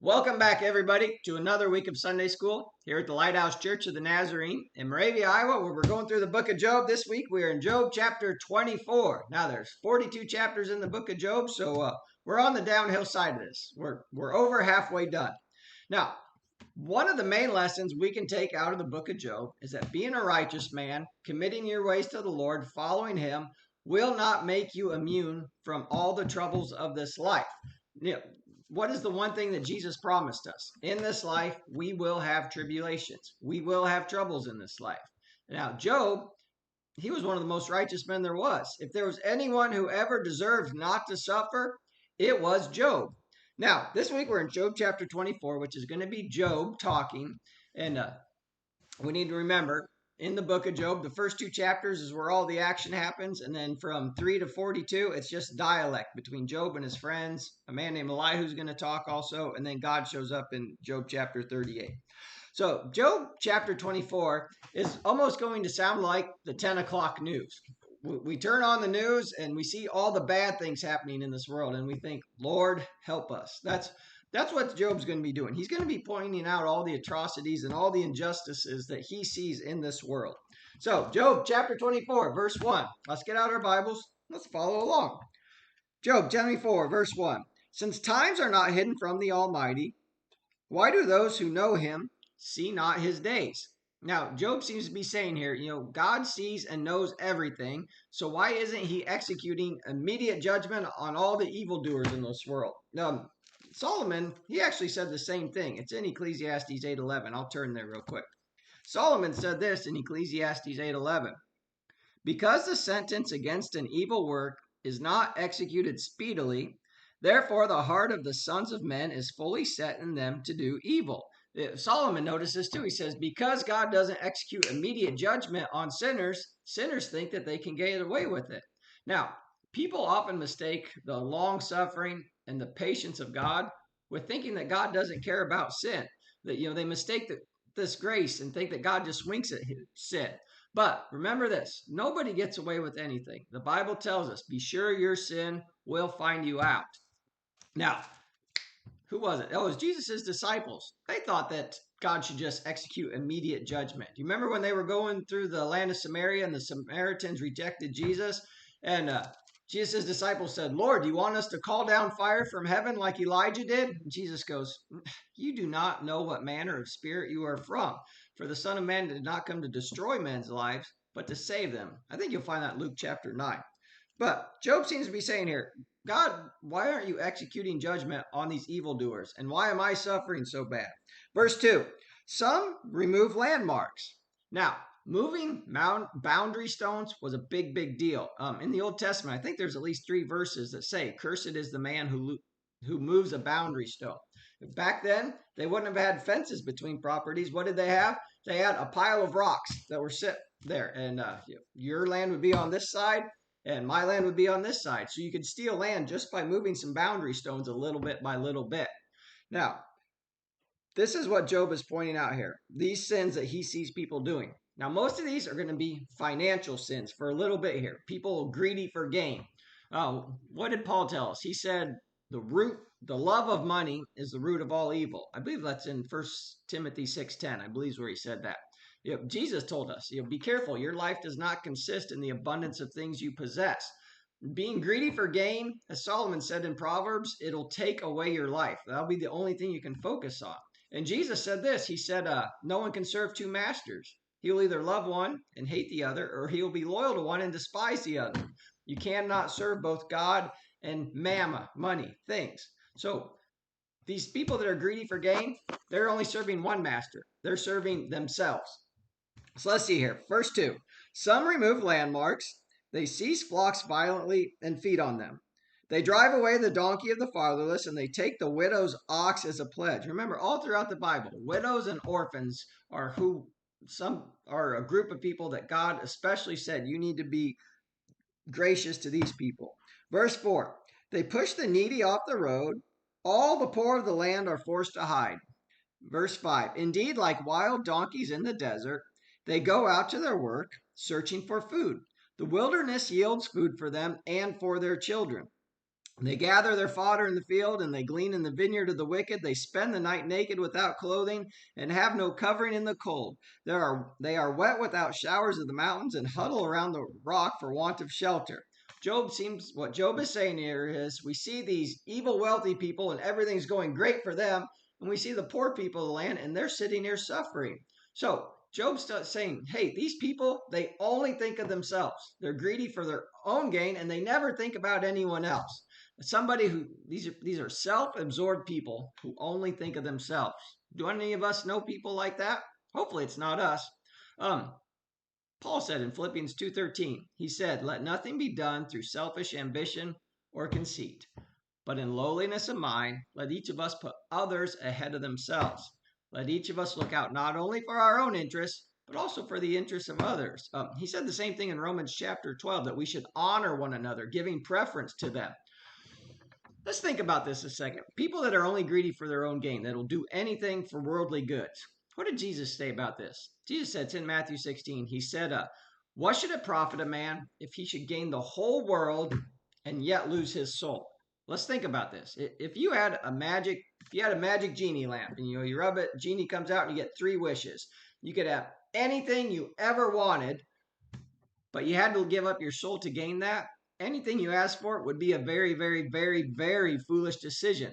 Welcome back, everybody, to another week of Sunday School here at the Lighthouse Church of the Nazarene in Moravia, Iowa, where we're going through the book of Job. This week, we are in Job chapter 24. Now, there's 42 chapters in the book of Job, so we're on the downhill side of this. We're over halfway done. Now, one of the main lessons we can take out of the book of Job is that being a righteous man, committing your ways to the Lord, following Him, will not make you immune from all the troubles of this life. You know, what is the one thing that Jesus promised us? In this life, we will have tribulations. We will have troubles in this life. Now, Job, he was one of the most righteous men there was. If there was anyone who ever deserved not to suffer, it was Job. Now, this week we're in Job chapter 24, which is going to be Job talking. And we need to remember in the book of Job, the first two chapters is where all the action happens. And then from 3 to 42, it's just dialect between Job and his friends. A man named Elihu who's going to talk also. And then God shows up in Job chapter 38. So, Job chapter 24 is almost going to sound like the 10 o'clock news. We turn on the news and we see all the bad things happening in this world, and we think, Lord, help us. That's what Job's going to be doing. He's going to be pointing out all the atrocities and all the injustices that he sees in this world. So, Job chapter 24, verse 1. Let's get out our Bibles. Let's follow along. Job 24, verse 1. Since times are not hidden from the Almighty, why do those who know him see not his days? Now, Job seems to be saying here, God sees and knows everything. So why isn't he executing immediate judgment on all the evildoers in this world? Solomon, he actually said the same thing. It's in Ecclesiastes 8:11. I'll turn there real quick. Solomon said this in Ecclesiastes 8:11. Because the sentence against an evil work is not executed speedily, therefore the heart of the sons of men is fully set in them to do evil. Solomon notices too. He says, because God doesn't execute immediate judgment on sinners, sinners think that they can get away with it. Now, people often mistake the long suffering and the patience of God with thinking that God doesn't care about sin. That they mistake this grace and think that God just winks at sin. But remember this, nobody gets away with anything. The Bible tells us, be sure your sin will find you out. Now, who was it? Oh, it was Jesus' disciples. They thought that God should just execute immediate judgment. Do you remember when they were going through the land of Samaria and the Samaritans rejected Jesus? And Jesus' disciples said, Lord, do you want us to call down fire from heaven like Elijah did? And Jesus goes, you do not know what manner of spirit you are from. For the Son of Man did not come to destroy men's lives, but to save them. I think you'll find that in Luke chapter 9. But Job seems to be saying here, God, why aren't you executing judgment on these evildoers? And why am I suffering so bad? Verse 2, some remove landmarks. Now, moving boundary stones was a big deal. In the Old Testament, I think there's at least 3 verses that say, cursed is the man who moves a boundary stone. Back then, they wouldn't have had fences between properties. What did they have? They had a pile of rocks that were set there. And your land would be on this side, and my land would be on this side. So you could steal land just by moving some boundary stones a little bit by little bit. Now, this is what Job is pointing out here. These sins that he sees people doing. Now, most of these are going to be financial sins for a little bit here. People greedy for gain. What did Paul tell us? He said the love of money is the root of all evil. I believe that's in 1 Timothy 6:10. I believe is where he said that. Jesus told us, be careful. Your life does not consist in the abundance of things you possess. Being greedy for gain, as Solomon said in Proverbs, it'll take away your life. That'll be the only thing you can focus on. And Jesus said this. He said, no one can serve 2 masters. He'll either love one and hate the other, or he'll be loyal to one and despise the other. You cannot serve both God and mammon, money, things. So these people that are greedy for gain, they're only serving one master. They're serving themselves. So let's see here. Verse 2. Some remove landmarks. They seize flocks violently and feed on them. They drive away the donkey of the fatherless, and they take the widow's ox as a pledge. Remember, all throughout the Bible, widows and orphans are a group of people that God especially said, you need to be gracious to these people. Verse 4. They push the needy off the road. All the poor of the land are forced to hide. Verse 5. Indeed, like wild donkeys in the desert, they go out to their work, searching for food. The wilderness yields food for them and for their children. They gather their fodder in the field, and they glean in the vineyard of the wicked. They spend the night naked without clothing, and have no covering in the cold. They are wet without showers of the mountains, and huddle around the rock for want of shelter. What Job is saying here is we see these evil, wealthy people, and everything's going great for them, and we see the poor people of the land, and they're sitting here suffering. So Job's saying, hey, these people, they only think of themselves. They're greedy for their own gain, and they never think about anyone else. Somebody who these are self-absorbed people who only think of themselves. Do any of us know people like that? Hopefully it's not us. Paul said in Philippians 2:13, he said, "Let nothing be done through selfish ambition or conceit, but in lowliness of mind, let each of us put others ahead of themselves. Let each of us look out not only for our own interests, but also for the interests of others." He said the same thing in Romans chapter 12, that we should honor one another, giving preference to them. Let's think about this a second. People that are only greedy for their own gain, that'll do anything for worldly goods. What did Jesus say about this? Jesus said, it's in Matthew 16. He said, what should it profit a man if he should gain the whole world and yet lose his soul? Let's think about this. If you had a magic genie lamp, and you rub it, genie comes out, and you get 3 wishes. You could have anything you ever wanted, but you had to give up your soul to gain that. Anything you ask for would be a very, very, very, very foolish decision.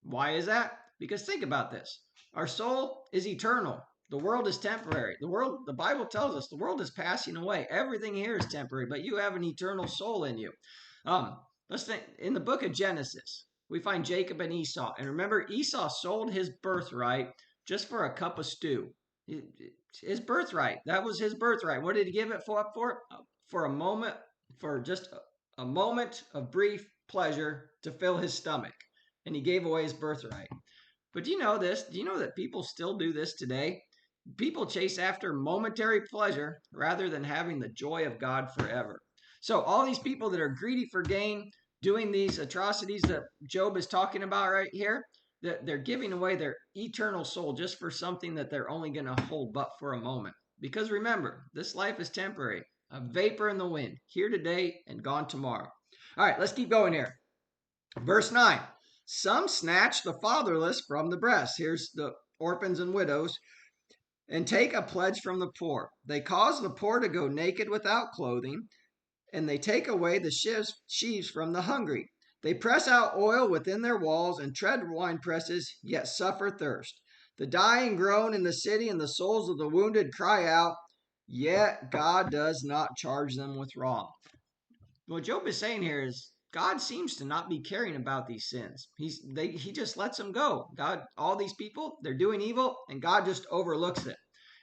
Why is that? Because think about this. Our soul is eternal. The world is temporary. The Bible tells us the world is passing away. Everything here is temporary, but you have an eternal soul in you. Let's think. In the book of Genesis, we find Jacob and Esau. And remember, Esau sold his birthright just for a cup of stew. His birthright. That was his birthright. What did he give it up for? For a moment, for just a moment of brief pleasure to fill his stomach. And he gave away his birthright. But do you know this? Do you know that people still do this today? People chase after momentary pleasure rather than having the joy of God forever. So all these people that are greedy for gain, doing these atrocities that Job is talking about right here, that they're giving away their eternal soul just for something that they're only going to hold but for a moment. Because remember, this life is temporary, a vapor in the wind, here today and gone tomorrow. All right, let's keep going here. Verse 9. Some snatch the fatherless from the breast. Here's the orphans and widows. And take a pledge from the poor. They cause the poor to go naked without clothing, and they take away the sheaves from the hungry. They press out oil within their walls and tread wine presses, yet suffer thirst. The dying groan in the city, and the souls of the wounded cry out, yet God does not charge them with wrong. What Job is saying here is God seems to not be caring about these sins. He just lets them go. God, all these people, they're doing evil, and God just overlooks it.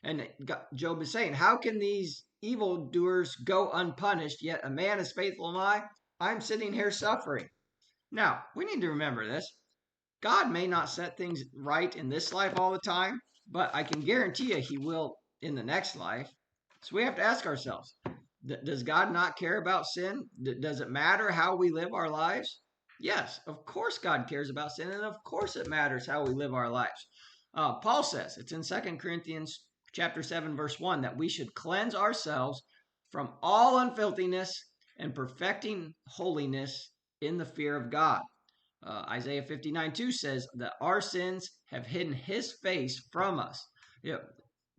And Job is saying, how can these evildoers go unpunished, yet a man as faithful as I'm sitting here suffering? Now, we need to remember this. God may not set things right in this life all the time, but I can guarantee you he will in the next life. So we have to ask ourselves, does God not care about sin? Does it matter how we live our lives? Yes, of course God cares about sin, and of course it matters how we live our lives. Paul says, it's in 2 Corinthians chapter 7, verse 1, that we should cleanse ourselves from all unfilthiness and perfecting holiness in the fear of God. Isaiah 59:2 says that our sins have hidden his face from us.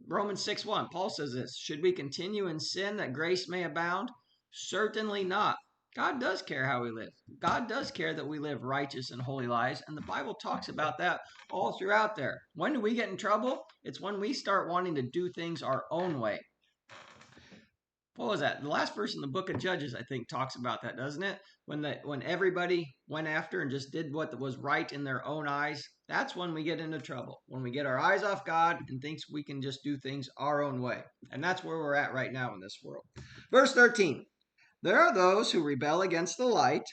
Romans 6:1, Paul says this, should we continue in sin that grace may abound? Certainly not. God does care how we live. God does care that we live righteous and holy lives, and the Bible talks about that all throughout there. When do we get in trouble? It's when we start wanting to do things our own way. What was that? The last verse in the book of Judges, I think, talks about that, doesn't it? When everybody went after and just did what was right in their own eyes, that's when we get into trouble. When we get our eyes off God and thinks we can just do things our own way. And that's where we're at right now in this world. Verse 13. There are those who rebel against the light.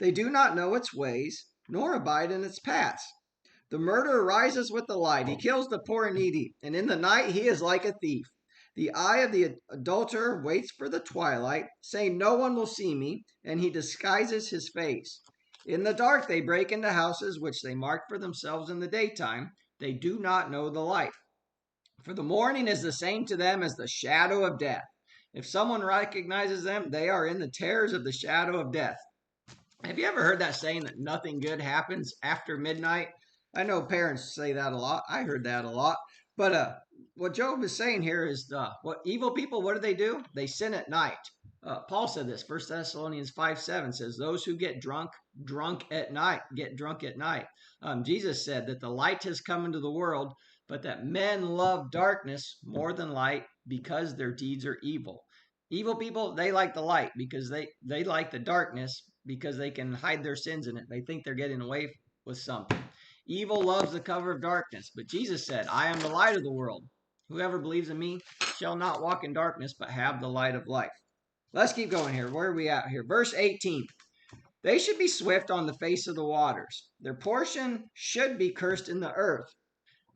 They do not know its ways, nor abide in its paths. The murderer rises with the light. He kills the poor and needy, and in the night he is like a thief. The eye of the adulterer waits for the twilight, saying, no one will see me, and he disguises his face. In the dark they break into houses which they mark for themselves in the daytime. They do not know the light. For the morning is the same to them as the shadow of death. If someone recognizes them, they are in the terrors of the shadow of death. Have you ever heard that saying that nothing good happens after midnight? I know parents say that a lot. I heard that a lot. But what Job is saying here is what evil people, what do? They sin at night. Paul said this. 1 Thessalonians 5:7 says, those who get drunk at night, get drunk at night. Jesus said that the light has come into the world, but that men love darkness more than light because their deeds are evil. Evil people, they like the light because they like the darkness because they can hide their sins in it. They think they're getting away with something. Evil loves the cover of darkness, but Jesus said, I am the light of the world. Whoever believes in me shall not walk in darkness, but have the light of life. Let's keep going here. Where are we at here? Verse 18. They should be swift on the face of the waters. Their portion should be cursed in the earth.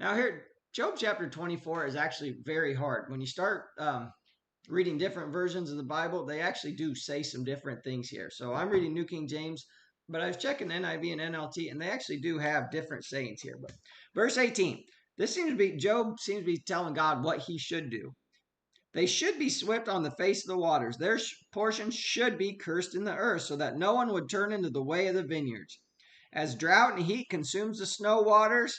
Now here, Job chapter 24 is actually very hard. When you start reading different versions of the Bible, they actually do say some different things here. So I'm reading New King James, but I was checking NIV and NLT, and they actually do have different sayings here. But verse 18, Job seems to be telling God what he should do. They should be swift on the face of the waters. Their portion should be cursed in the earth, so that no one would turn into the way of the vineyards. As drought and heat consumes the snow waters,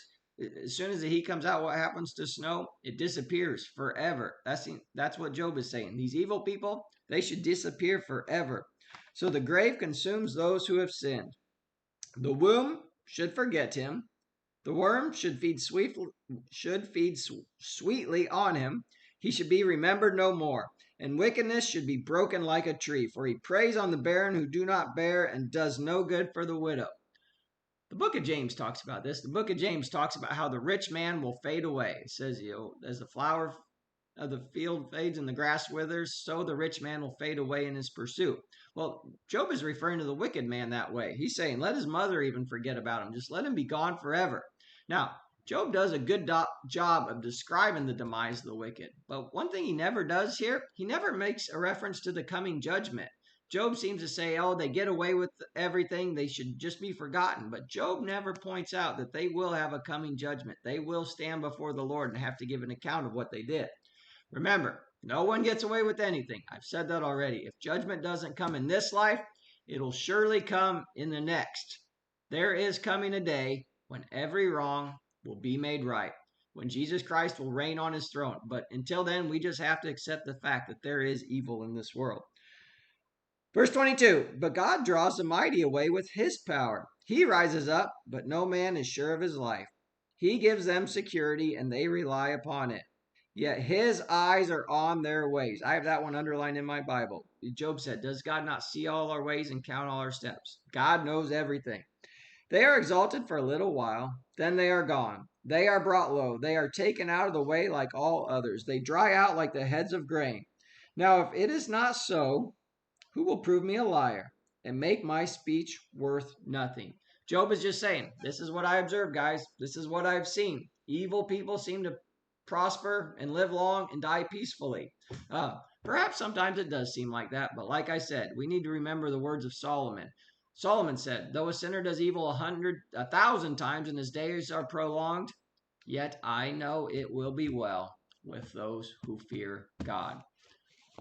as soon as the heat comes out, what happens to snow? It disappears forever. That's what Job is saying. These evil people, they should disappear forever. So the grave consumes those who have sinned. The womb should forget him. The worm should feed sweetly on him. He should be remembered no more. And wickedness should be broken like a tree, for he preys on the barren who do not bear and does no good for the widow. The book of James talks about this. The book of James talks about how the rich man will fade away. It says, as the flower of the field fades and the grass withers, so the rich man will fade away in his pursuit. Well, Job is referring to the wicked man that way. He's saying, let his mother even forget about him. Just let him be gone forever. Now, Job does a good job of describing the demise of the wicked. But one thing he never does here, he never makes a reference to the coming judgment. Job seems to say, oh, they get away with everything. They should just be forgotten. But Job never points out that they will have a coming judgment. They will stand before the Lord and have to give an account of what they did. Remember, no one gets away with anything. I've said that already. If judgment doesn't come in this life, it'll surely come in the next. There is coming a day when every wrong will be made right, when Jesus Christ will reign on his throne. But until then, we just have to accept the fact that there is evil in this world. Verse 22, but God draws the mighty away with his power. He rises up, but no man is sure of his life. He gives them security, and they rely upon it. Yet his eyes are on their ways. I have that one underlined in my Bible. Job said, does God not see all our ways and count all our steps? God knows everything. They are exalted for a little while, then they are gone. They are brought low. They are taken out of the way like all others. They dry out like the heads of grain. Now, if it is not so, who will prove me a liar and make my speech worth nothing? Job is just saying, this is what I observe, guys. This is what I've seen. Evil people seem to prosper and live long and die peacefully. Perhaps sometimes it does seem like that, but like I said, we need to remember the words of Solomon. Solomon said, though a sinner does evil 1,000 times and his days are prolonged, yet I know it will be well with those who fear God.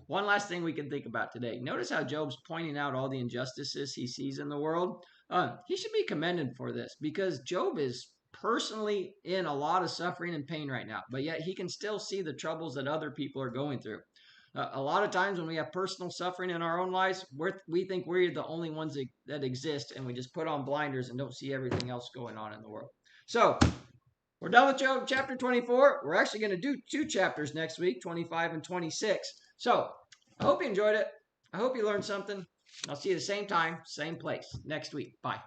One last thing we can think about today. Notice how Job's pointing out all the injustices he sees in the world. He should be commended for this because Job is personally in a lot of suffering and pain right now, but yet he can still see the troubles that other people are going through. A lot of times when we have personal suffering in our own lives, we think we're the only ones that exist, and we just put on blinders and don't see everything else going on in the world. So, we're done with Job chapter 24. We're actually going to do 2 chapters next week, 25 and 26. So, I hope you enjoyed it. I hope you learned something. I'll see you the same time, same place next week. Bye.